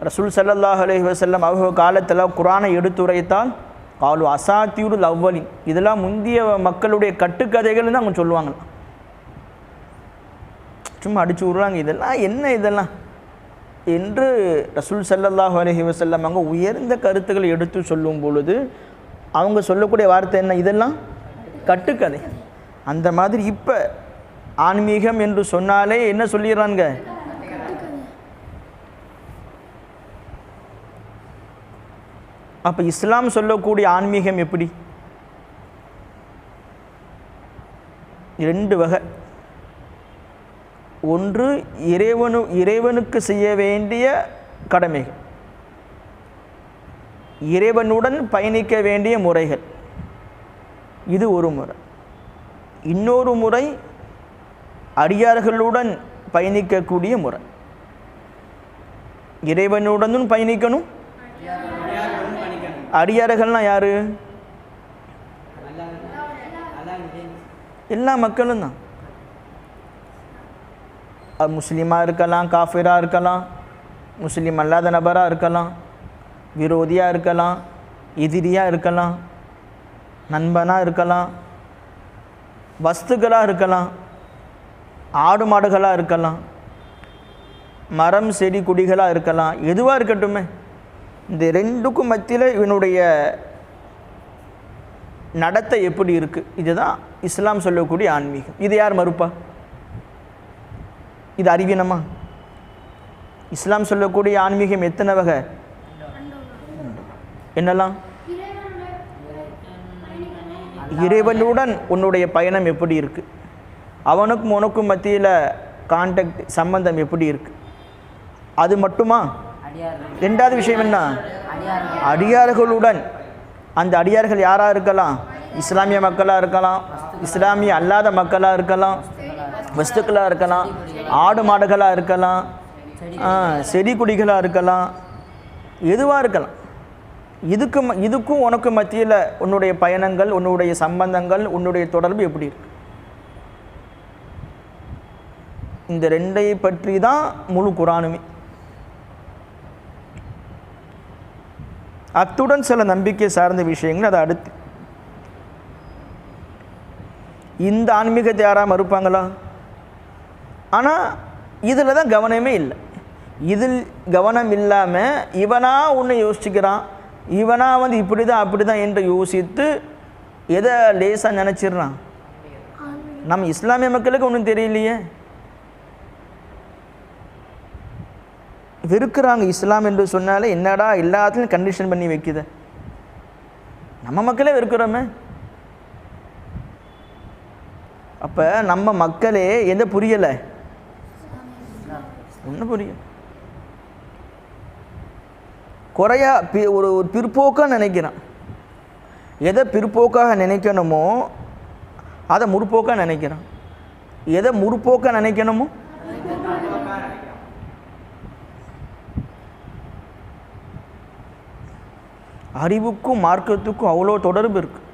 ரசூல் ஸல்லல்லாஹு அலைஹி வஸல்லம் அவங்க காலத்தில் குர்ஆனை எடுத்துரைத்தால் காலு அசாத்தியுல் அவ்வலின், இதெல்லாம் முந்திய மக்களுடைய கட்டுக்கதைகள்னு தான் அவங்க சொல்லுவாங்க. சும்மா அடிச்சு விடுறாங்க, இதெல்லாம் என்ன இதெல்லாம் என்று ரசூல் ஸல்லல்லாஹு அலைஹி வஸல்லம் அவங்க உயர்ந்த கருத்துக்களை எடுத்து சொல்லும் பொழுது அவங்க சொல்லக்கூடிய வார்த்தை என்ன, இதெல்லாம் கட்டுக்கதை. அந்த மாதிரி இப்போ ஆன்மீகம் என்று சொன்னாலே என்ன சொல்லிடுறாங்க, அப்போ இஸ்லாம் சொல்லக்கூடிய ஆன்மீகம் எப்படி? ரெண்டு வகை. ஒன்று இறைவனுக்கு செய்ய வேண்டிய கடமைகள், இறைவனுடன் பயணிக்க வேண்டிய முறைகள், இது ஒரு முறை. இன்னொரு முறை அடியார்களுடன் பயணிக்கக்கூடிய முறை. இறைவனுடனும் பயணிக்கணும். அடியார்கள்னால் யாரு? எல்லா மக்களும் தான். முஸ்லீமாக இருக்கலாம், காஃபிராக இருக்கலாம், முஸ்லீம் அல்லாத நபராக இருக்கலாம், விரோதியாக இருக்கலாம், எதிரியாக இருக்கலாம், நண்பனாக இருக்கலாம், வஸ்துக்களாக இருக்கலாம், ஆடு மாடுகளாக இருக்கலாம், மரம் செடி கொடிகளாக இருக்கலாம், எதுவாக இருக்கட்டுமே. இந்த ரெண்டுக்கும் மத்தியில் இவனுடைய நடத்தை எப்படி இருக்குது, இதுதான் இஸ்லாம் சொல்லக்கூடிய ஆன்மீகம். இது யார் மறுப்பா? இது அறிவீனமா? இஸ்லாம் சொல்லக்கூடிய ஆன்மீகம் எத்தனை வகை? என்னெல்லாம்? இறைவனுடன் உன்னுடைய பயணம் எப்படி இருக்குது, அவனுக்கும் உனக்கும் மத்தியில் கான்டாக்ட் சம்பந்தம் எப்படி இருக்குது, அது மட்டுமா? ரெண்டாவது விஷயம் என்ன? அடியார்களுடன். அந்த அடியார்கள் யாராக இருக்கலாம்? இஸ்லாமிய மக்களாக இருக்கலாம், இஸ்லாமிய அல்லாத மக்களாக இருக்கலாம், வஸ்துக்களாக இருக்கலாம், ஆடு மாடுகளாக இருக்கலாம், செடி கொடிகளாக இருக்கலாம், எதுவாக இருக்கலாம். இதுக்கும் உனக்கு மத்தியில் உன்னுடைய பயணங்கள், உன்னுடைய சம்பந்தங்கள், உன்னுடைய தொடர்பு எப்படி இருக்கு? இந்த ரெண்டை பற்றி தான் முழு குர்ஆனுமே. அத்துடன் சில நம்பிக்கை சார்ந்த விஷயங்கள். அதை அடுத்து இந்த ஆன்மீகத்தை யாராக மறுப்பாங்களா? ஆனால் இதில் தான் கவனமே இல்லை. இதில் கவனம் இல்லாமல் இவனா ஒன்று யோசிச்சுக்கிறான், இவனா இப்படி தான் அப்படி தான் என்று யோசித்து எதை லேசாக நினச்சிட்றான். நம்ம இஸ்லாமிய மக்களுக்கு ஒன்றும் தெரியலையே, வெறுக்கிறாங்க. இஸ்லாம் என்று சொன்னாலே என்னடா எல்லாத்துலையும் கண்டிஷன் பண்ணி வைக்குது. நம்ம மக்களே வெறுக்கிறோமே. அப்போ நம்ம மக்களே எந்த புரியலை, ஒன்றும் புரியல. குறையா ஒரு பிற்போக்காக நினைக்கிறான். எதை பிற்போக்காக நினைக்கணுமோ அதை முற்போக்காக நினைக்கிறான். எதை முற்போக்காக நினைக்கணுமோ அறிவுக்கும் மார்க்கத்துக்கும் அவ்வளோ தொடர்பு இருக்குது.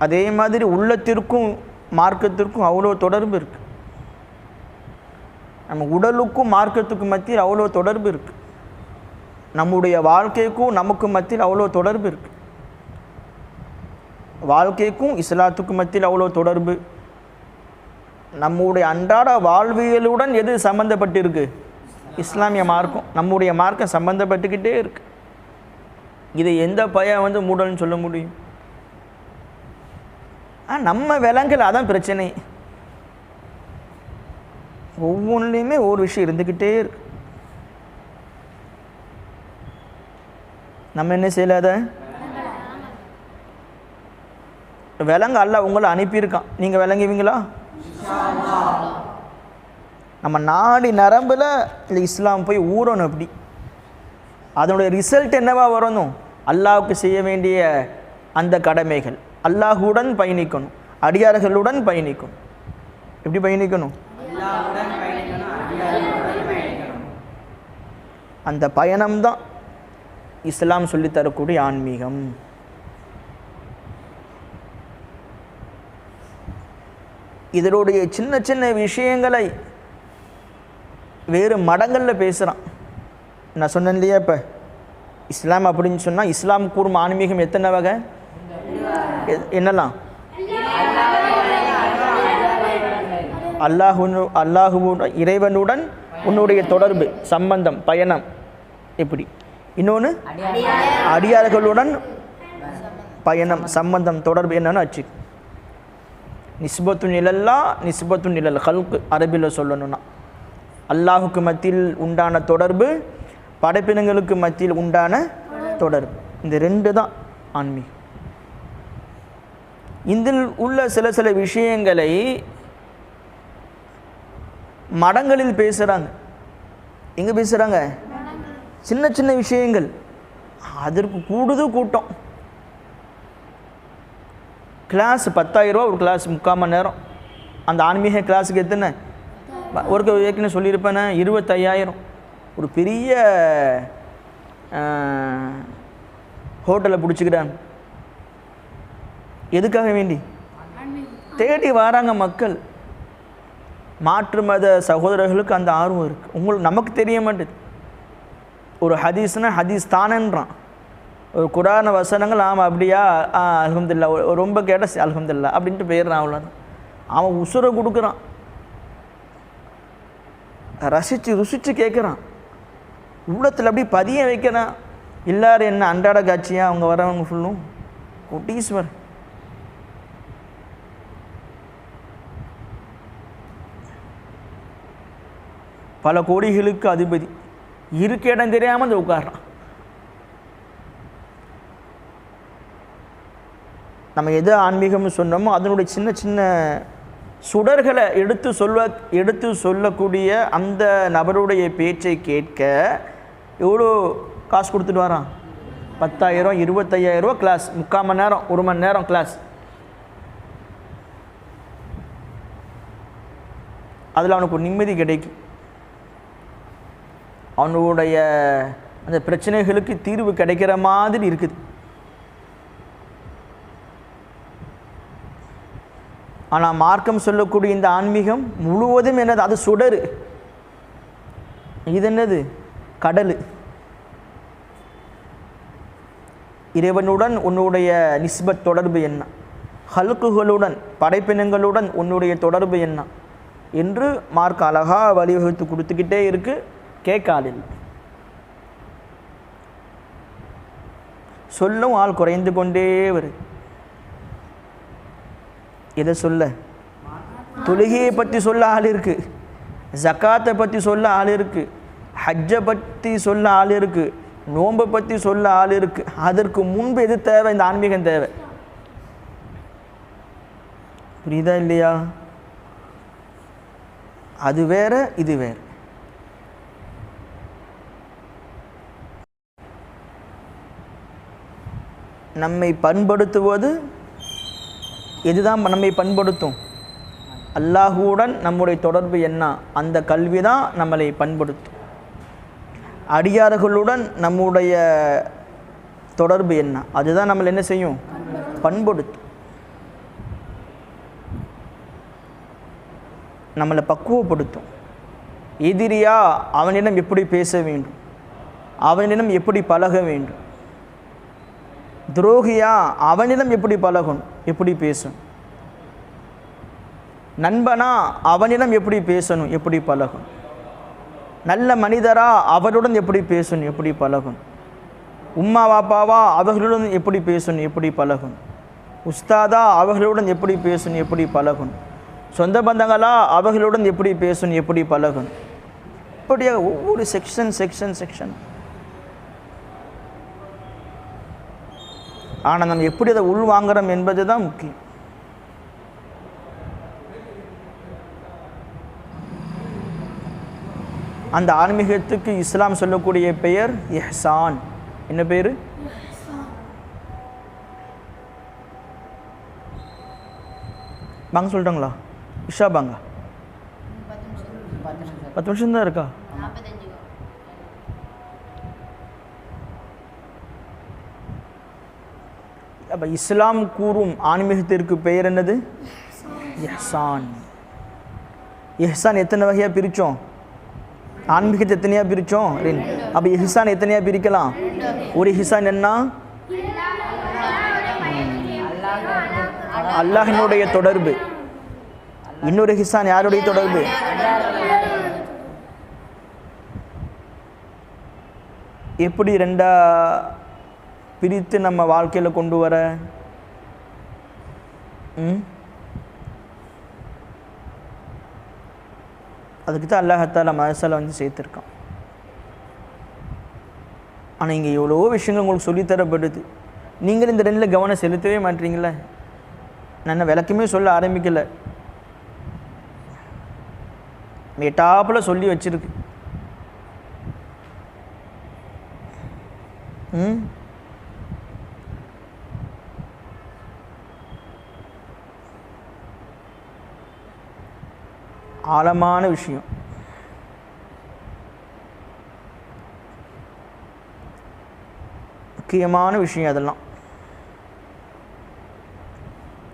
அதே மாதிரி உள்ளத்திற்கும் மார்க்கத்திற்கும் அவ்வளோ தொடர்பு இருக்குது. நம்ம உடலுக்கும் மார்க்கத்துக்கும் மத்தியில் அவ்வளோ தொடர்பு இருக்குது. நம்முடைய வாழ்க்கைக்கும் நமக்கு மத்தியில் அவ்வளோ தொடர்பு இருக்குது. வாழ்க்கைக்கும் இஸ்லாத்துக்கும் மத்தியில் அவ்வளோ தொடர்பு. நம்முடைய அன்றாட வாழ்வியலுடன் எது சம்மந்தப்பட்டிருக்கு? இஸ்லாமிய மார்க்கம். நம்முடைய மார்க்கம் சம்பந்தப்பட்டுக்கிட்டே இருக்கு. இதை எந்த பையன் மூடல்னு சொல்ல முடியும்? நம்ம விலங்குல அதான் பிரச்சனை. ஒவ்வொன்றுலையுமே ஒரு விஷயம் இருந்துக்கிட்டே இருக்கு. நம்ம என்ன செய்யலாத? விலங்கு அல்லாஹ் உங்களை அனுப்பியிருக்கான், நீங்கள் விளங்குவீங்களா? நம்ம நாடி நரம்பில் இல்லை இஸ்லாம் போய் ஊறணும். அப்படி அதனுடைய ரிசல்ட் என்னவா வரணும்? அல்லாஹ்வுக்கு செய்ய வேண்டிய அந்த கடமைகள், அல்லாஹுடன் பயணிக்கணும், அடியார்களுடன் பயணிக்கணும். எப்படி பயணிக்கணும்? அந்த பயணம்தான் இஸ்லாம் சொல்லித்தரக்கூடிய ஆன்மீகம். இதனுடைய சின்ன சின்ன விஷயங்களை வேறு மடங்களில் பேசுகிறான். நான் சொன்னேன் இல்லையா, இப்போ இஸ்லாம் அப்படின்னு சொன்னால் இஸ்லாம் கூறும் ஆன்மீகம் எத்தனை வகை, என்னெல்லாம்? இறைவனுடன் உன்னுடைய தொடர்பு, சம்பந்தம், பயணம், எப்படி? இன்னொன்று அடியார்களுடன் பயணம், சம்பந்தம், தொடர்பு என்னன்னு ஆச்சு. நிஸ்பத்து நிழல்லா நிஸ்பத்து நிழல் ஹல்க் அரபியில் சொல்லணும்னா அல்லாஹுக்கு மத்தியில் உண்டான தொடர்பு, படைப்பினங்களுக்கு மத்தியில் உண்டான தொடர்பு, இந்த ரெண்டு தான் ஆன்மீகம். இதில் உள்ள சில விஷயங்களை மடங்களில் பேசுகிறாங்க. எங்கே பேசுகிறாங்க? சின்ன சின்ன விஷயங்கள், அதற்கு கூட்டம். கிளாஸ் 10,000 ரூபா ஒரு கிளாஸ், 3/4 மணி நேரம். அந்த ஆன்மீக கிளாஸுக்கு எத்தனை ஒரு ஏற்கனவே சொல்லியிருப்பேன், 25,000. ஒரு பெரிய ஹோட்டலை பிடிச்சிக்கிறாங்க. எதுக்காக வேண்டி? தேடி வராங்க மக்கள். மாற்று மத சகோதரர்களுக்கு அந்த ஆர்வம் இருக்குது. நமக்கு தெரிய மாட்டேது. ஒரு ஹதீஸ்னா ஹதீஸ் தானன்றான், ஒரு குரான வசனங்கள் ஆமாம் அப்படியா, அல்ஹம்துலில்லாஹ், ரொம்ப கேட்டால் அல்ஹம்துலில்லாஹ் அப்படின்ட்டு போயிடுறான். அவ்வளோதான். அவன் உசுரை கொடுக்குறான், ருசித்து கேட்குறான், உள்ளத்தில் அப்படி பதிய வைக்கிறான். எல்லாரும் என்ன அன்றாட காட்சியாக அவங்க வரவங்க ஃபுல்லும் கோட்டீஸ்வர். பல கோடிகளுக்கு அதிபதி, இருக்க இடம் தெரியாமல் அந்த உட்கார்றான். நம்ம எது ஆன்மீகம்னு சொன்னோமோ அதனுடைய சின்ன சின்ன சுடர்களை எடுத்து சொல்லக்கூடிய அந்த நபருடைய பேச்சை கேட்க எவ்வளோ காசு கொடுத்துட்டு வரான்? 10,000, 25,000 ரூபா கிளாஸ், 3/4 மணி நேரம், 1 மணி நேரம் கிளாஸ். அதில் அவனுக்கு ஒரு நிம்மதி கிடைக்கும். அவனுடைய அந்த பிரச்சனைகளுக்கு தீர்வு கிடைக்கிற மாதிரி இருக்குது. ஆனால் மார்க்கம் சொல்லக்கூடிய இந்த ஆன்மீகம் முழுவதும் என்னது? அது சுடரு. இது என்னது? கடல். இறைவனுடன் உன்னுடைய நிஸ்பத் தொடர்பு என்ன, ஹல்குகளுடன் படைப்பினங்களுடன் உன்னுடைய தொடர்பு என்ன என்று மார்க் அழகாக வழிவகுத்து கொடுத்துக்கிட்டே இருக்கு. கேட்காதில் சொல்லும் ஆள் குறைந்து கொண்டே வருது. எதை சொல்ல? தொழுகையை பற்றி சொல்ல ஆள் இருக்கு, ஜக்காத்தை பற்றி சொல்ல ஆள் இருக்கு, ஹஜ்ஜை பற்றி சொல்ல ஆள் இருக்கு, நோன்பை பற்றி சொல்ல ஆள் இருக்கு. அதற்கு முன்பு எது தேவை? இந்த ஆன்மீகம் தேவை. புரியுதா இல்லையா? அது வேற, இது வேற. நம்மை பண்படுத்துவது எதுதான் நம்மை பண்படுத்தும்? அல்லாஹுவுடன் நம்முடைய தொடர்பு என்ன, அந்த கல்வி தான் நம்மளை பண்படுத்தும். அடியார்களுடன் நம்முடைய தொடர்பு என்ன, அதுதான் நம்மளை என்ன செய்யும்? பண்படுத்தும். நம்மளை பக்குவப்படுத்தும். எதிரியா அவனிடம் எப்படி பேச வேண்டும், அவனிடம் எப்படி பழக வேண்டும். துரோகியா அவனிடம் எப்படி பழகணும், எப்படி பேசணும். நண்பனா அவனிடம் எப்படி பேசணும், எப்படி பழகணும். நல்ல மனிதரா அவருடன் எப்படி பேசணும், எப்படி பழகணும். உம்மா வாப்பாவா அவர்களுடன் எப்படி பேசணும், எப்படி பழகணும். உஸ்தாதா அவர்களுடன் எப்படி பேசணும், எப்படி பழகணும். சொந்த பந்தங்களா அவர்களுடன் எப்படி பேசணும், எப்படி பழகணும். இப்படியாக ஒவ்வொரு செக்ஷன். ஆனால் நம்ம எப்படி அதை உள்வாங்கிறோம் என்பது தான் முக்கியம். அந்த ஆன்மீகத்துக்கு இஸ்லாம் சொல்லக்கூடிய பெயர் இஹ்சான். என்ன பேர்? பாங்க சொல்லிட்டாங்களா? இஷா பாங்க. 10 நிமிஷம் தான் இருக்கா? அப்போ இஸ்லாம் கூறும் ஆன்மீகத்திற்கு பெயர் என்னது? இஹ்சான். இஹ்சான் எத்தனை வகையாக பிரித்தோம்? ஆன்மீகத்தை எத்தனையாக பிரித்தோம்? 2. அப்போ இஹ்சான் எத்தனையாக பிரிக்கலாம்? ஒரு இஹ்சான் என்ன? அல்லாஹ்வினுடைய தொடர்பு. இன்னொரு இஹ்சான் யாருடைய தொடர்பு? எப்படி ரெண்டா பிரித்து நம்ம வாழ்க்கையில் கொண்டு வர? அதுக்கு தான் அல்லாஹ் மதரசால வந்து சேர்த்துருக்கான். ஆனால் இங்கே எவ்வளோ விஷயங்கள் உங்களுக்கு சொல்லித்தரப்படுது. நீங்கள் இந்த 2ல் கவனம் செலுத்தவே மாட்டீங்களே. நான் விளக்கமே சொல்ல ஆரம்பிக்கலை, டாப்பில் சொல்லி வச்சிருக்கு. ஆழமான விஷயம். முக்கியமான விஷயம். அதெல்லாம்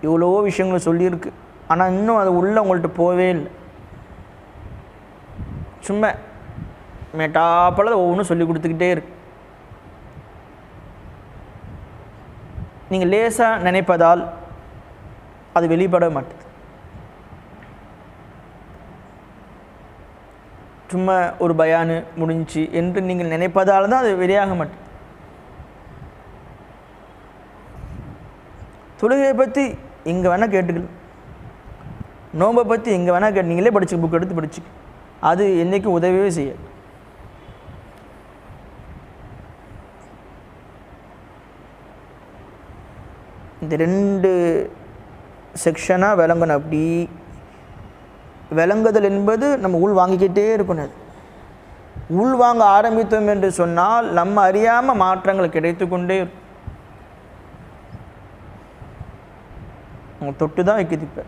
இவ்வளோ விஷயங்கள் சொல்லியிருக்கு, ஆனால் இன்னும் அது உள்ள உங்கள்கிட்ட போவே இல்லை. சும்மா மேட்டாப்பில் ஒவ்வொன்றும் சொல்லி கொடுத்துக்கிட்டே இருக்கு. நீங்கள் லேசாக நினைப்பதால் அது வெளிப்பட மாட்டேது. சும்மா ஒரு பயானு முடிஞ்சு என்று நீங்கள் நினைப்பதால் தான் அது வெளியாக மாட்டேது. தொழுகையை பற்றி எங்கே வேணால் கேட்டுக்கலாம், நோம்பை பற்றி எங்கே வேணால் கேட்டு நீங்களே படிச்சு புக் எடுத்து படிச்சு, அது என்றைக்கும் உதவியே செய்ய. இந்த 2 செக்ஷனாக விளங்கணும். அப்படி விளங்குதல் என்பது நம்ம உள் வாங்கிக்கிட்டே இருக்கணும். உள் வாங்க ஆரம்பித்தோம் என்று சொன்னால் நம்ம அறியாமல் மாற்றங்கள் கிடைத்து கொண்டே இருக்கும். தொட்டு தான் வைக்குது. இப்போ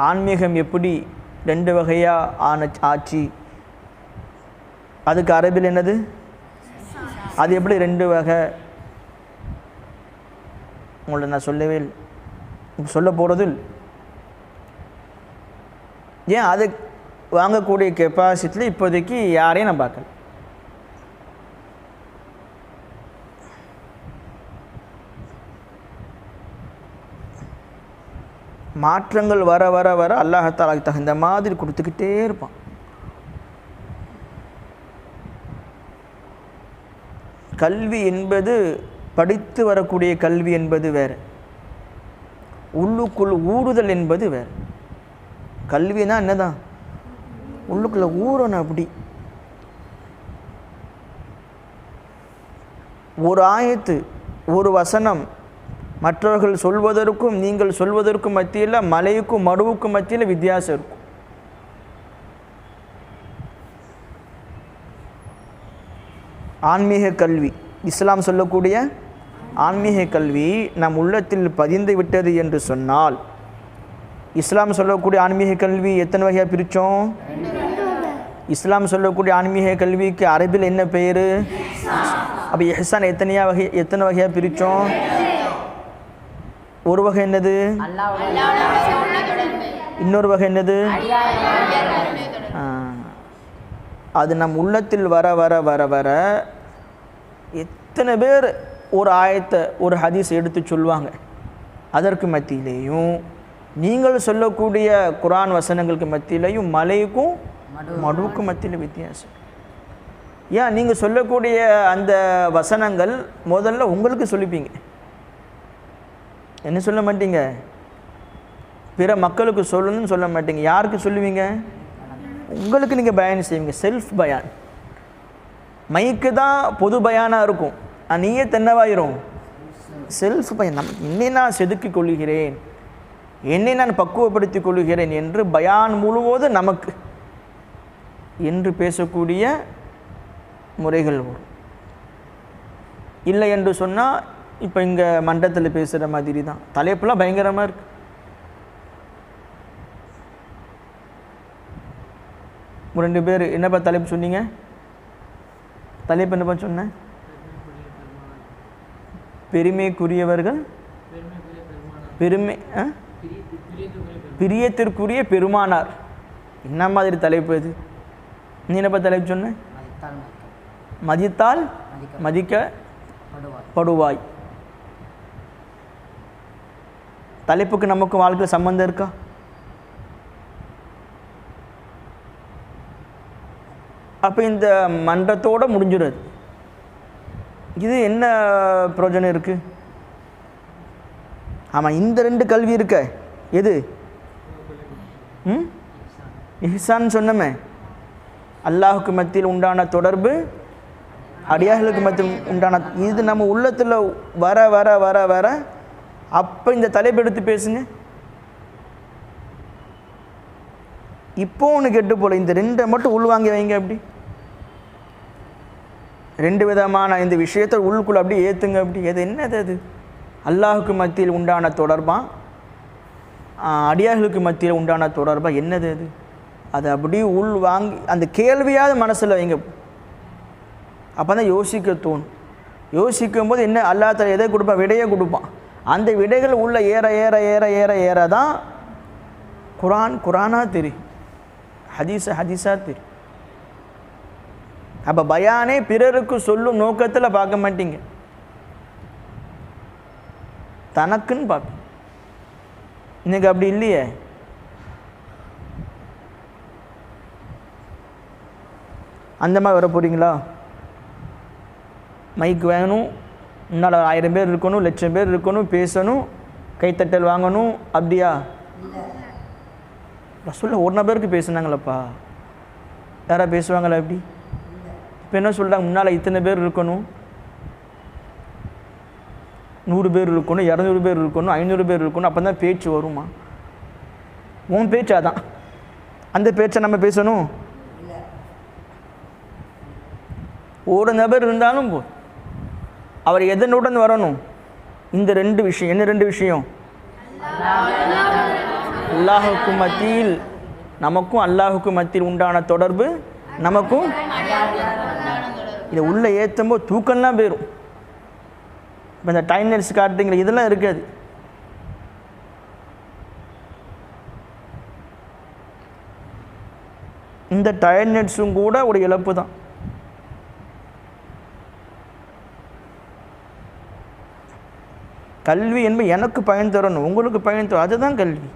ஆன்மீகம் எப்படி 2 வகையாக ஆச்சு? அதுக்கு அரபில் என்னது? அது எப்படி 2 வகை? உங்களை நான் சொல்லவே இல்லை, சொல்ல போகிறது இல்லை. ஏன் அது வாங்கக்கூடிய கெப்பாசிட்டியில் இப்போதைக்கு யாரையும் நான் பார்க்கல. மாற்றங்கள் வர வர வர அல்லாஹ் தஆலாக்கு தகுந்த மாதிரி கொடுத்துக்கிட்டே இருப்பான். கல்வி என்பது படித்து வரக்கூடிய கல்வி என்பது வேறு, உள்ளுக்குள் ஊறுதல் என்பது வேறு. கல்வினா என்னதான்? உள்ளுக்குள்ள ஊறணும். அப்படி ஒரு ஆயத்து, ஒரு வசனம் மற்றவர்கள் சொல்வதற்கும் நீங்கள் சொல்வதற்கும் மத்தியில், மலைக்கும் மடுவுக்கும் மத்தியில் வித்தியாசம் இருக்கும். ஆன்மீக கல்வி, இஸ்லாம் சொல்லக்கூடிய ஆன்மீக கல்வி நம் உள்ளத்தில் பதிந்து விட்டது என்று சொன்னால், இஸ்லாம் சொல்லக்கூடிய ஆன்மீக கல்வி எத்தனை வகையாக பிரித்தோம்? இஸ்லாம் சொல்லக்கூடிய ஆன்மீக கல்விக்கு அரபில் என்ன பெயர்? அப்போ இஹ்சான் எத்தனை வகையாக பிரித்தோம்? ஒரு வகை என்னது? இன்னொரு வகை என்னது? அது நம் உள்ளத்தில் வர வர வர வர எத்தனை பேர் ஒரு ஆயத்தை, ஒரு ஹதீஸ் எடுத்து சொல்லுவாங்க. அதற்கு மத்தியிலேயும் நீங்கள் சொல்லக்கூடிய குர்ஆன் வசனங்களுக்கு மத்தியிலையும் மலைக்கும் மடுவுக்கும் மத்தியில் வித்தியாசம். ஏன் நீங்கள் சொல்லக்கூடிய அந்த வசனங்கள் முதல்ல உங்களுக்கு சொல்லிப்பீங்க, என்ன சொல்ல மாட்டீங்க? பிற மக்களுக்கு சொல்லணும்னு சொல்ல மாட்டீங்க. யாருக்கு சொல்லுவீங்க? உங்களுக்கு நீங்கள் பயான் செய்வீங்க. செல்ஃப் பயான். மைக்கு தான் பொது பயானாக இருக்கும், நீயத் என்னவாயிரும்? செல்ஃப் பயான். என்னை நான் செதுக்கிக் கொள்கிறேன், என்னை நான் பக்குவப்படுத்திக் கொள்கிறேன் என்று பயான் முழுவதும் நமக்கு என்று பேசக்கூடிய முறைகள் வரும். இல்லை என்று சொன்னால் இப்போ இங்கே மண்டத்தில் பேசுகிற மாதிரி தான். தலைப்புலாம் பயங்கரமாக இருக்குது. ரெண்டு பேர் என்னப்பா தலைப்பு சொன்னீங்க? தலைப்பு என்னப்பா சொன்னேன்? பெருமைக்குரியவர்கள், பெருமை பிரியத்திற்குரிய பெருமானார். என்ன மாதிரி தலைப்பு இது? நீ என்னப்பா தலைப்பு சொன்ன? மதித்தால் மதிக்கப்படுவாய். தலைப்புக்கு நமக்கு வாழ்க்கையில் சம்பந்தம் இருக்கா? அப்போ இந்த மன்றத்தோடு முடிஞ்சிடுது. இது என்ன பிரயோஜனம் இருக்குது? ஆமாம், இந்த 2 கல்வி இருக்க. எது? இஹ்சான் சொன்னமே, அல்லாஹுக்கு மத்தியில் உண்டான தொடர்பு, அடியார்களுக்கு மத்தியில் உண்டான, இது நம்ம உள்ளத்தில் வர வர வர வர அப்போ இந்த தலைப்பு எடுத்து பேசுங்க. இப்போ ஒன்று கெட்டு போல, இந்த 2 மட்டும் உள்வாங்கி வைங்க. அப்படி 2 விதமான இந்த விஷயத்தை உள்ளுக்குள்ள அப்படி ஏற்றுங்க. அப்படி எது என்னது? அது அல்லாஹுக்கு மத்தியில் உண்டான தொடர்பா, அடியார்களுக்கு மத்தியில் உண்டான தொடர்பா, என்னது அது? அதை அப்படி உள் வாங்கி அந்த கேள்வியாவது மனசில் வைங்க. அப்போ தான் யோசிக்க தோணும். யோசிக்கும் போது என்ன அல்லாஹ் தஆலா எதை கொடுப்பான்? விடையை கொடுப்பான். அந்த விடைகள் உள்ள ஏற ஏற ஏற ஏற ஏற தான் குரானாக தெரியும், ஹதீஸாக தெரியும். அப்போ பயானே பிறருக்கு சொல்லும் நோக்கத்தில் பார்க்க மாட்டீங்க, தனக்குன்னு பார்ப்பீங்க. இன்னைக்கு அப்படி இல்லையே. அந்த மாதிரி வர போகிறீங்களா? மைக் வேணும், முன்னால் 1000 பேர் இருக்கணும், 1,00,000 பேர் இருக்கணும், பேசணும், கைத்தட்டல் வாங்கணும். அப்படியா? ரசூலுல்லாஹ் ஒரு நபருக்கு பேசுனாங்களப்பா. யாரா பேசுவாங்களா? அப்படி இப்போ என்ன சொல்கிறாங்க? முன்னால் இத்தனை பேர் இருக்கணும், 100 பேர் இருக்கணும், 200 பேர் இருக்கணும், 500 பேர் இருக்கணும், அப்போ தான் பேச்சு வருமா? உன் பேச்சா தான் அந்த பேச்சை நம்ம பேசணும். ஒரு நபர் இருந்தாலும் போ, அவர் எதனுடன் வரணும்? இந்த 2 விஷயம். என்ன 2 விஷயம்? அல்லாஹுக்கு மத்தியில், நமக்கும் அல்லாஹுக்கு மத்தியில் உண்டான தொடர்பு, நமக்கும் இதை உள்ளே ஏற்றும் போது தூக்கம்லாம் போயிடும். இப்போ இந்த டைம்லெஸ் காட்டுங்கிற இதெல்லாம் இருக்காது. இந்த டயர்ட்னெட்ஸும் கூட ஒரு இழப்பு தான். கல்வி என்பது எனக்கு பயன் தரணும், உங்களுக்கு பயன் தரும், அதுதான் கல்வி.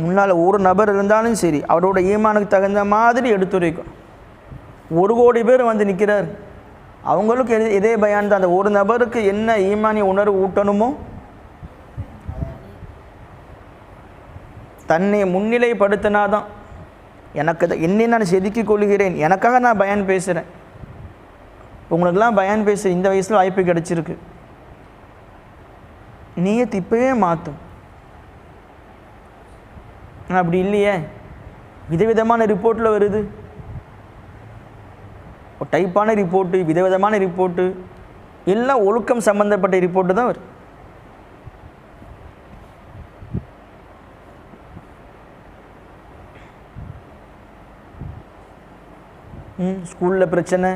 முன்னால் ஒரு நபர் இருந்தாலும் சரி, அவரோட ஈமானுக்கு தகுந்த மாதிரி எடுத்துரைக்கும். 1 கோடி பேர் வந்து நிற்கிறார், அவங்களுக்கு இதே பயான் தான். அந்த ஒரு நபருக்கு என்ன ஈமானிய உணர்வு ஊட்டணுமோ, தன்னை முன்னிலைப்படுத்தினாதான். எனக்கு என்னை நான் செதுக்கிக் கொள்கிறேன், எனக்காக நான் பயான் பேசுகிறேன். உங்களுக்கெல்லாம் பயான் பேச இந்த வயசில் வாய்ப்பு கிடச்சிருக்கு. நீயத் இப்போவே மாற்றும். அப்படி இல்லையே, விதவிதமான ரிப்போர்ட்டில் வருது. டைப்பான ரிப்போர்ட்டு, விதவிதமான ரிப்போர்ட்டு, எல்லாம் ஒழுக்கம் சம்மந்தப்பட்ட ரிப்போர்ட்டு தான் வருது. ஸ்கூலில் பிரச்சனை,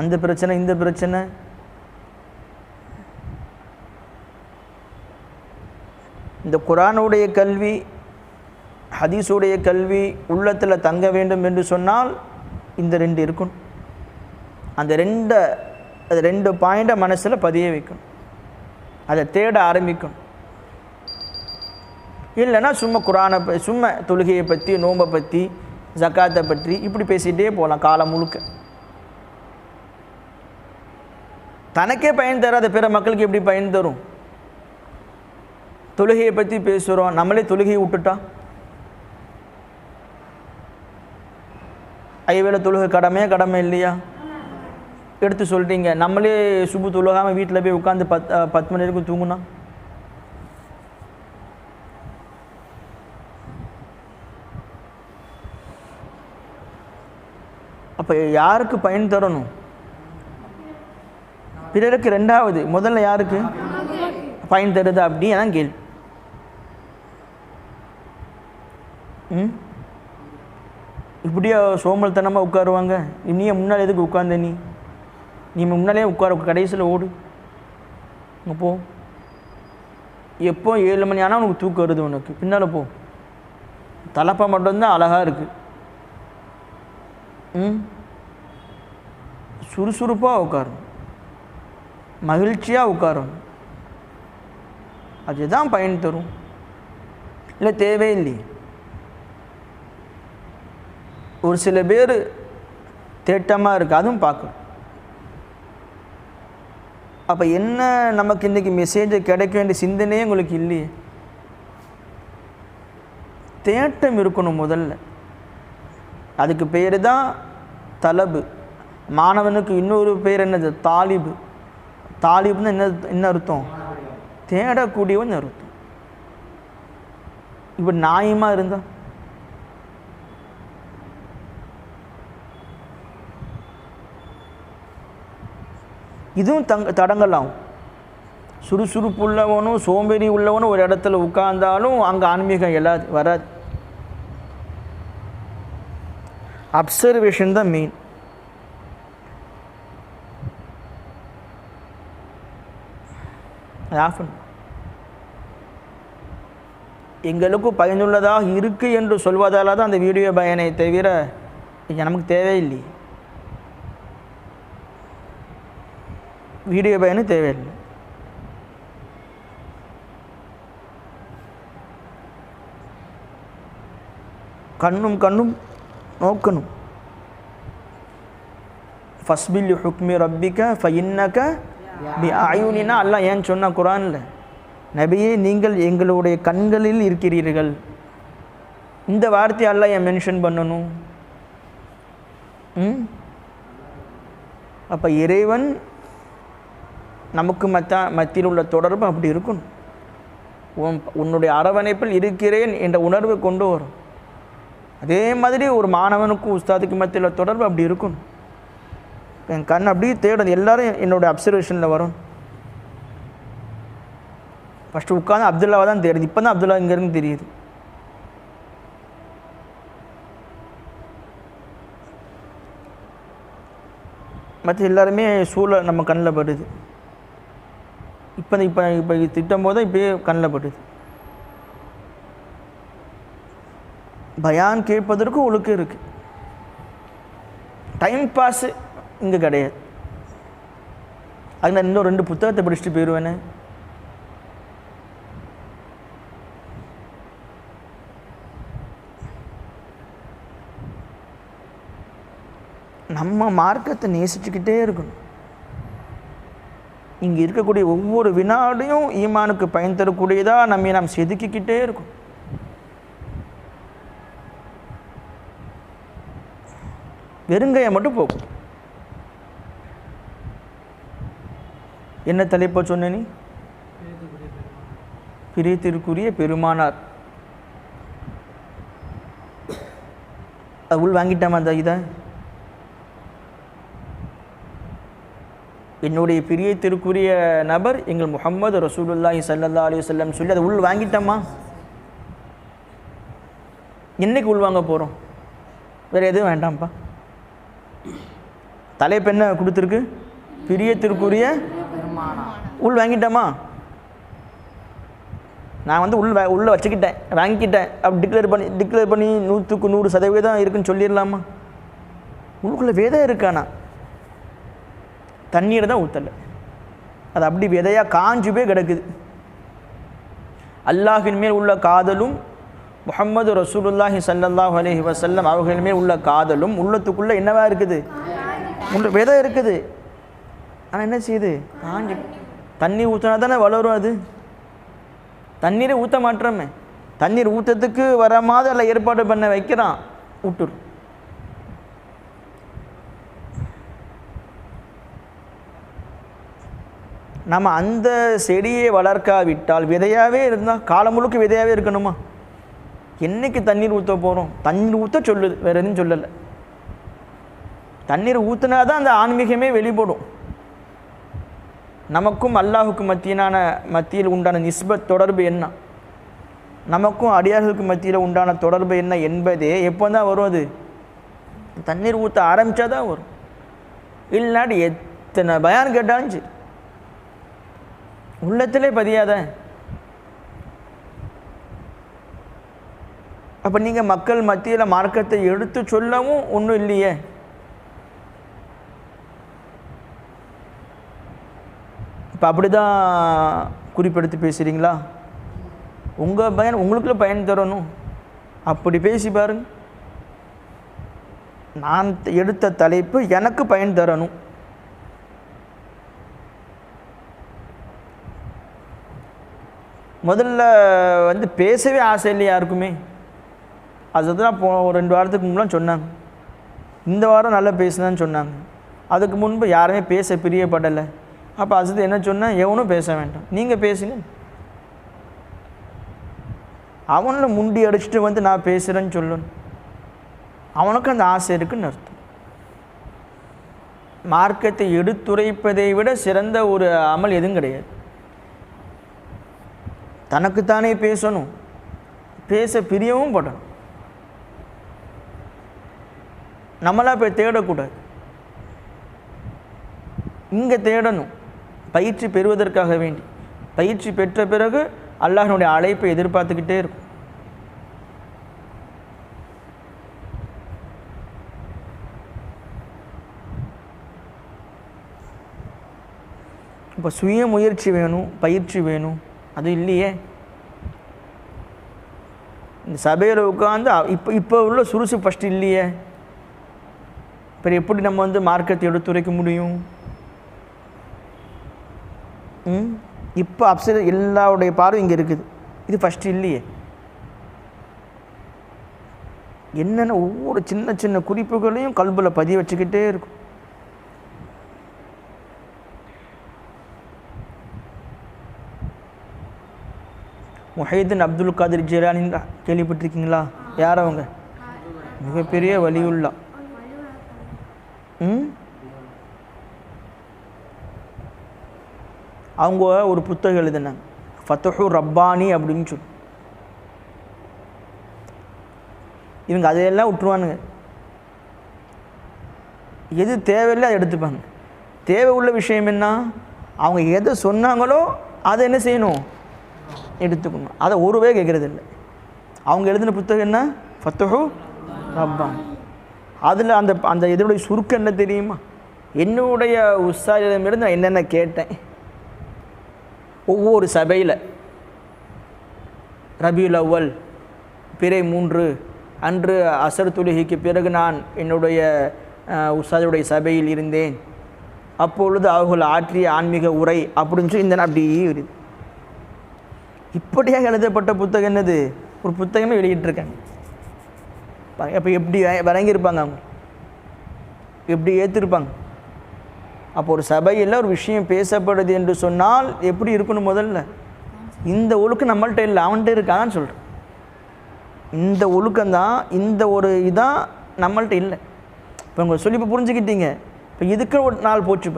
அந்த பிரச்சனை, இந்த பிரச்சனை. இந்த குர்ஆனுடைய கல்வி, ஹதீஸுடைய கல்வி உள்ளத்தில் தங்க வேண்டும் என்று சொன்னால் இந்த 2 இருக்கணும். அந்த 2 பாயிண்ட்டை மனசில் பதிய வைக்கணும், அதை தேட ஆரம்பிக்கணும். இல்லைன்னா சும்மா குர்ஆனை, சும்மா தொழுகையை பற்றி, நோன்பை பற்றி, ஜக்காத்தை பற்றி இப்படி பேசிகிட்டே போகலாம் காலம் முழுக்க. தனக்கே பயன் தராத பிற மக்களுக்கு எப்படி பயன் தரும்? தொழுகையை பற்றி பேசுகிறோம், நம்மளே தொழுகையை விட்டுட்டா. ஐவேளை தொழுகை கடமை இல்லையா? எடுத்து சொல்லிட்டீங்க. நம்மளே சுபு தொழுகாமல் வீட்டில் போய் உட்காந்து 10 மணி வரைக்கும் தூங்குனா, அப்போ யாருக்கு பயன் தரணும்? பிறருக்கு. 2வது, முதல்ல யாருக்கு பயன் தருது? அப்படி அதான் கேள்வி. இப்படியா சோம்பல்தனமாக உட்காருவாங்க? நீ முன்னால் எதுக்கு உட்கார்ந்த? நீ நீ முன்னாலே உட்கார, கடைசியில் ஓடு, அங்கே போ. எப்போ 7 மணி ஆனால் உனக்கு தூக்கம் வருது, உனக்கு பின்னால் போ. தலைப்பா மட்டும்தான் அழகாக இருக்குது. சுறுசுறுப்பாக உட்காரணும், மகிழ்ச்சியாக உட்காரணும். அதுதான் பயன் தரும். இல்லை தேவையில்லை. ஒரு சில பேர் தேட்டமாக இருக்குது, அதுவும் பார்க்கணும். அப்போ என்ன நமக்கு இன்றைக்கி மெசேஜ் கிடைக்க வேண்டிய சிந்தனையே உங்களுக்கு இல்லையே. தேட்டம் இருக்கணும் முதல்ல. அதுக்கு பேர் தான் தலபு. மாணவனுக்கு இன்னொரு பேர் என்னது? தாலிபு. தாலிபுன்னு என்ன அர்த்தம்? தேடக்கூடியவன் அர்த்தம். இப்போ நியாயமாக இருந்தால் இதுவும் தடங்கலாம். சுறுசுறுப்பு உள்ளவனும் சோம்பேறி உள்ளவனும் ஒரு இடத்துல உட்கார்ந்தாலும் அங்கே ஆன்மீகம் எல்லாது வராது. அப்சர்வேஷன் தான் மெயின். எங்களுக்கு பயனுள்ளதாக இருக்குது என்று சொல்வதால் தான் அந்த வீடியோ பயனை தவிர நமக்கு தேவையில்லை. வீடியோ பயனு தேவையில்லை. கண்ணும் கண்ணும் நோக்கணும். ஃபஸ்பில் ஹுக்மி ரப்பிக ஃபஇன்னக பிஅயுனினா அல்லாஹ் ஏன் சொன்ன குர்ஆனில்? நபியே நீங்கள் எங்களுடைய கண்களில் இருக்கிறீர்கள். இந்த வார்த்தையை அல்லாஹ் ஏன் மென்ஷன் பண்ணணும்? அப்போ இறைவன் நமக்கு மத்தியில் உள்ள தொடர்பு அப்படி இருக்கணும். உன்னுடைய அரவணைப்பில் இருக்கிறேன் என்ற உணர்வை கொண்டு வரும். அதே மாதிரி ஒரு மாணவனுக்கும் உஸ்தாதுக்கு மத்தியில் தொடர்பு அப்படி இருக்கணும். என் கண் அப்படியே தேடும், எல்லோரும் என்னோடய அப்சர்வேஷனில் வரும். ஃபஸ்ட்டு உட்காந்து அப்துல்லாவை தான் தேடுது. இப்போ தான் அப்துல்லா இங்கேருந்து தெரியுது. மற்ற எல்லாருமே சூழல் நம்ம கண்ணில் படுது. இப்போ இப்போ இப்போ திட்டம் போது இப்போயே கண்ணில் படுது. பயான் கேட்பதற்கு ஒழுக்கம் இருக்குது. டைம் பாஸு இங்கே கிடையாது. அது நான் இன்னும் 2 புத்தகத்தை படிச்சுட்டு போயிடுவேனே. நம்ம மார்க்கத்தை நேசிச்சுக்கிட்டே இருக்கணும். இங்கே இருக்கக்கூடிய ஒவ்வொரு வினாடியும் ஈமானுக்கு பயன் தரக்கூடியதாக நாம் செதுக்கிக்கிட்டே இருக்கும். வெறுங்கையை மட்டும் போகும். என்ன தலைப்பை சொன்ன நீ? பிரியத்திற்குரிய பெருமானார். அது உள் வாங்கிட்டாமா? அந்த இதை என்னுடைய பிரியத்திற்குரிய நபர் எங்கள் முஹம்மது ரசூலுல்லாஹி ஸல்லல்லாஹு அலைஹி வஸல்லம் சொல்லி அதை உள் வாங்கிட்டோமா? என்னைக்கு உள் வாங்க போகிறோம்? வேறு எதுவும் வேண்டாம்ப்பா. தலைப்பு என்ன கொடுத்துருக்கு? பிரியத்திற்குரிய உள் வாங்கிட்டோமா? நான் வந்து உள்ளே வச்சுக்கிட்டேன், வாங்கிக்கிட்டேன் அப்படி டிக்ளேர் பண்ணி 100க்கு 100% இருக்குன்னு சொல்லிடலாமா? உள்ளுக்குள்ளே விதை இருக்கானா? தண்ணீரை தான் ஊற்றலை, அது அப்படி விதையாக காஞ்சு போய் கிடக்குது. அல்லாஹின் மேல் உள்ள காதலும் முஹம்மது ரசூலுல்லாஹி ஸல்லல்லாஹு அலைஹி வஸல்லம் அவர்கள் மேல் உள்ள காதலும் உள்ளத்துக்குள்ளே என்னவா இருக்குது? உள்ள விதை இருக்குது. ஆனால் என்ன செய்யுது? காஞ்சு. தண்ணீர் ஊற்றினா தானே வளரும். அது தண்ணீரை ஊற்ற மாட்டோமே. தண்ணீர் ஊற்றத்துக்கு வர மாதிரி அதில் ஏற்பாடு பண்ண வைக்கிறான், விட்டுரு. நம்ம அந்த செடியை வளர்க்காவிட்டால் விதையாகவே இருந்தால் காலம் முழுக்க விதையாகவே இருக்கணுமா? என்றைக்கு தண்ணீர் ஊற்ற போகிறோம்? தண்ணீர் ஊற்ற சொல்லுது, வேறு எதுவும் சொல்லலை. தண்ணீர் ஊற்றினா தான் அந்த ஆன்மீகமே வெளிப்படும். நமக்கும் அல்லாஹுக்கும் மத்தியில் உண்டான நிஸ்பத் தொடர்பு என்ன, நமக்கும் அடியார்களுக்கு மத்தியில் உண்டான தொடர்பு என்ன என்பதே எப்போ தான் வரும்? அது தண்ணீர் ஊற்ற ஆரம்பித்தா தான் வரும். இல்லாட்டி எத்தனை பயான் கேட்டாலும் சரி உள்ளத்திலே பதியாத. அப்போ நீங்கள் மக்கள் மத்தியில் மார்க்கத்தை எடுத்து சொல்லவும் ஒன்றும் இல்லையே. இப்போ அப்படி தான் குறிப்பெடுத்து பேசுகிறீங்களா? உங்கள் பயன் உங்களுக்குள்ள பயன் தரணும், அப்படி பேசி பாருங்க. நான் எடுத்த தலைப்பு எனக்கு பயன் தரணும். முதல்ல வந்து பேசவே ஆசை இல்லை யாருக்குமே. அதுதான் ஒரு 2 வாரத்துக்கு முன்னாடி சொன்னாங்க. இந்த வாரம் நல்லா பேசுனான்னு சொன்னாங்க. அதுக்கு முன்பு யாருமே பேச பிரியப்படலை. அப்போ அது என்ன சொன்னால், எவனும் பேச வேண்டாம், நீங்கள் பேசுங்க. அவனை முண்டி அடிச்சுட்டு வந்து நான் பேசுகிறேன்னு சொல்லணும். அவனுக்கு அந்த ஆசை இருக்குன்னு அர்த்தம். மார்க்கத்தை எடுத்துரைப்பதை விட சிறந்த ஒரு அமல் எதுவும் கிடையாது. தனக்குத்தானே பேசணும், பேச பிரியவும் படணும். நம்மளாக போய் தேடக்கூடாது, இங்கே தேடணும். பயிற்சி பெறுவதற்காக வேண்டி, பயிற்சி பெற்ற பிறகு அல்லாஹ்வுடைய அழைப்பை எதிர்பார்த்துக்கிட்டே இருக்கும். இப்போ சுய முயற்சி வேணும், பயிற்சி வேணும். அது இல்லையே. இந்த சபையில் உட்காந்து இப்போ உள்ள சுறுசு ஃபஸ்ட்டு இல்லையே. இப்போ எப்படி நம்ம வந்து மார்க்கத்தை எடுத்துரைக்க முடியும்? இப்போ அப்சர எல்லாருடைய பார்வை இங்கே இருக்குது. இது ஃபஸ்ட்டு இல்லையே. என்னென்ன ஒவ்வொரு சின்ன சின்ன குறிப்புகளையும் கல்பில் பதிய வச்சுக்கிட்டே இருக்கும். முஹைதீன் அப்துல் காதிர் ஜிலானின்னு கேள்விப்பட்டிருக்கீங்களா? யார் அவங்க? மிகப்பெரிய வலியுல்லா. அவங்க ஒரு புத்தகம் எழுதினாங்க, ஃபத்ஹு ரப்பானி அப்படின்னு சொல்லி. இவங்க அதையெல்லாம் விட்டுருவானுங்க. எது தேவையில்லை அதை எடுத்துப்பாங்க. தேவை உள்ள விஷயம் என்ன, அவங்க எதை சொன்னாங்களோ அதை என்ன செய்யணும், எடுத்துக்கணும். அதை ஒருவே கேட்குறது இல்லை. அவங்க எழுதின புத்தகம் என்ன, ஃபத்ஹு ரப்பானி. அதில் அந்த அந்த இதனுடைய சுருக்கம் என்ன தெரியுமா? என்னுடைய உஸ்தாதிடமிருந்து நான் என்னென்ன கேட்டேன். ஒவ்வொரு சபையில் ரபியுல் அவ்வல் பிறை 3 அன்று அசர் தொழுகைக்கு பிறகு நான் என்னுடைய உஸ்தாதுடைய சபையில் இருந்தேன். அப்பொழுது அவர்கள் ஆற்றிய ஆன்மீக உரை அப்படின்னு சொல்லி இந்த அப்படியே வருது. இப்படியாக எழுதப்பட்ட புத்தகம் என்னது, ஒரு புத்தகமே வெளியிட்டிருக்காங்க. அப்போ எப்படி வழங்கியிருப்பாங்க, அவங்க எப்படி ஏற்றிருப்பாங்க. அப்போ ஒரு சபையில் ஒரு விஷயம் பேசப்படுது என்று சொன்னால் எப்படி இருக்கணும்? முதல்ல இந்த ஒழுக்கம் நம்மள்கிட்ட இல்லை, அவன்கிட்ட இருக்கான்னு சொல்கிறேன். இந்த ஒழுக்கம்தான், இந்த ஒரு இதான் நம்மள்கிட்ட இல்லை. இப்போ உங்களை சொல்லி இப்போ புரிஞ்சுக்கிட்டீங்க. இப்போ இதுக்கு ஒரு நாள் போச்சு.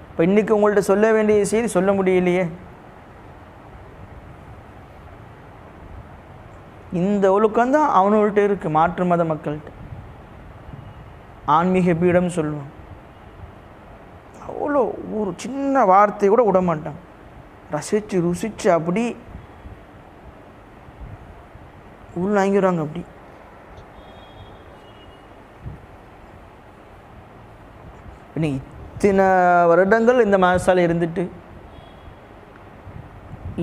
இப்போ இன்றைக்கி உங்கள்கிட்ட சொல்ல வேண்டிய செய்தி சொல்ல முடியலையே. இந்த ஒழுக்கம்தான் அவனுள்கிட்ட இருக்குது. மாற்று மத மக்கள்கிட்ட ஆன்மீக பீடம் சொல்லுவான். அவ்வளோ ஒரு சின்ன வார்த்தை கூட விட மாட்டான். ரசித்து ருசித்து அப்படி உள்ள வாங்கிடுவாங்க. அப்படி இன்னைக்கு இத்தனை வருடங்கள் இந்த மதசால இருந்துட்டு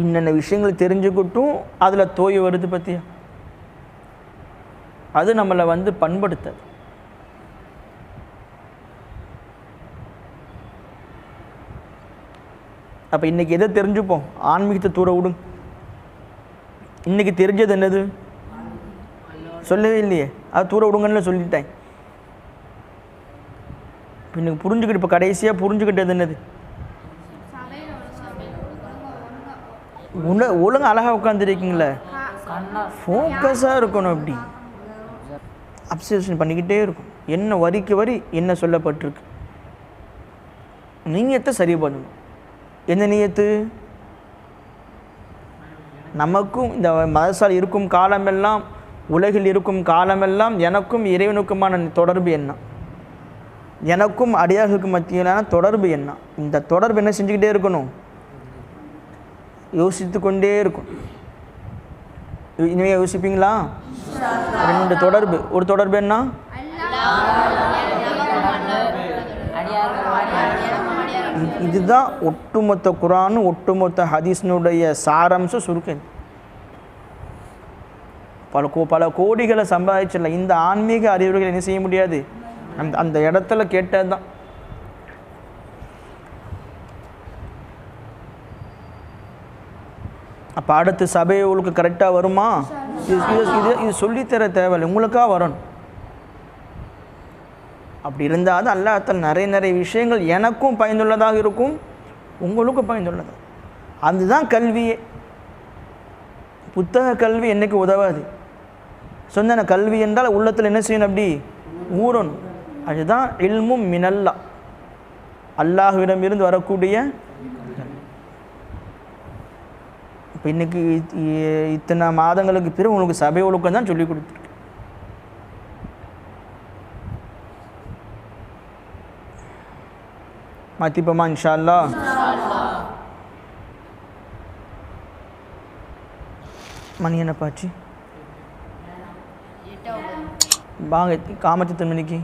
இன்னென்ன விஷயங்கள் தெரிஞ்சுக்கிட்டும் அதில் தோய் வருது பற்றியா? அது நம்மளை வந்து பண்படுத்த. அப்போ இன்றைக்கி எதை தெரிஞ்சுப்போம்? ஆன்மீகத்தை தூர விடுங்க. இன்றைக்கி தெரிஞ்சது என்னது சொல்லவே இல்லையே, அது தூர விடுங்கன்னு சொல்லிட்டேன். இப்போ இன்றைக்கி புரிஞ்சுக்கிட்டு, இப்போ கடைசியாக புரிஞ்சுக்கிட்டது என்னது? ஒழுங்கு அழகாக உட்காந்துருக்கீங்களே, ஃபோக்கஸாக இருக்கணும். அப்படி அப்சர்வேஷன் பண்ணிக்கிட்டே இருக்கும். என்ன வரிக்கு வரி என்ன சொல்லப்பட்டிருக்கு, நீயத்தை சரி பண்ணணும். என்ன நீயத்து? நமக்கும் இந்த மதசால் இருக்கும் காலமெல்லாம், உலகில் இருக்கும் காலமெல்லாம் எனக்கும் இறைவனுக்குமான தொடர்பு என்ன? எனக்கும் அடியார்களுக்கும் மத்தியிலான தொடர்பு என்ன? இந்த தொடர்பு என்ன செஞ்சுக்கிட்டே இருக்கணும்? யோசித்து கொண்டே இருக்கும். இனிமே யோசிப்பீங்களா? 2 தொடர்பு. ஒரு தொடர்பு என்ன? இதுதான் ஒட்டுமொத்த குர்ஆன், ஒட்டுமொத்த ஹதீஸ்னுடைய சாராம்சம் சுருக்கம். பல கோடிகளை சம்பாதிச்சிடல. இந்த ஆன்மீக அறிவுரைகளை என்ன செய்ய முடியாது? அந்த இடத்துல கேட்டது தான். அப்போ அடுத்து சபை உங்களுக்கு கரெக்டாக வருமா? இது சொல்லித்தர தேவையில்லை, உங்களுக்காக வரணும். அப்படி இருந்தால் தான் அல்லாஹ் தஆலா நிறைய விஷயங்கள் எனக்கும் பயனுள்ளதாக இருக்கும், உங்களுக்கும் பயனுள்ளதாக. அதுதான் கல்வியே. புத்தக கல்வி என்றைக்கு உதவாது. சொன்ன கல்வி என்றால் உள்ளத்தில் என்ன செய்யணும்? அப்படி ஊறணும். அதுதான் இல்மும் மினல்லா, அல்லாஹ்விடமிருந்து வரக்கூடிய. இப்போ இன்றைக்கி இத்தனை மாதங்களுக்கு பிறகு உங்களுக்கு சபை ஒழுக்கம் தான் சொல்லிக் கொடுத்துருக்கு. மாற்றிப்போமா இன்ஷா அல்லாஹ்? மணி என்ன பாச்சு? வாங்க காமத்து தன்மணிக்கு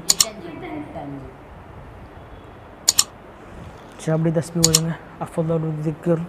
சரி, அப்படி தஸ்பீ ஓடுங்க. அஃபதலு திக்ர்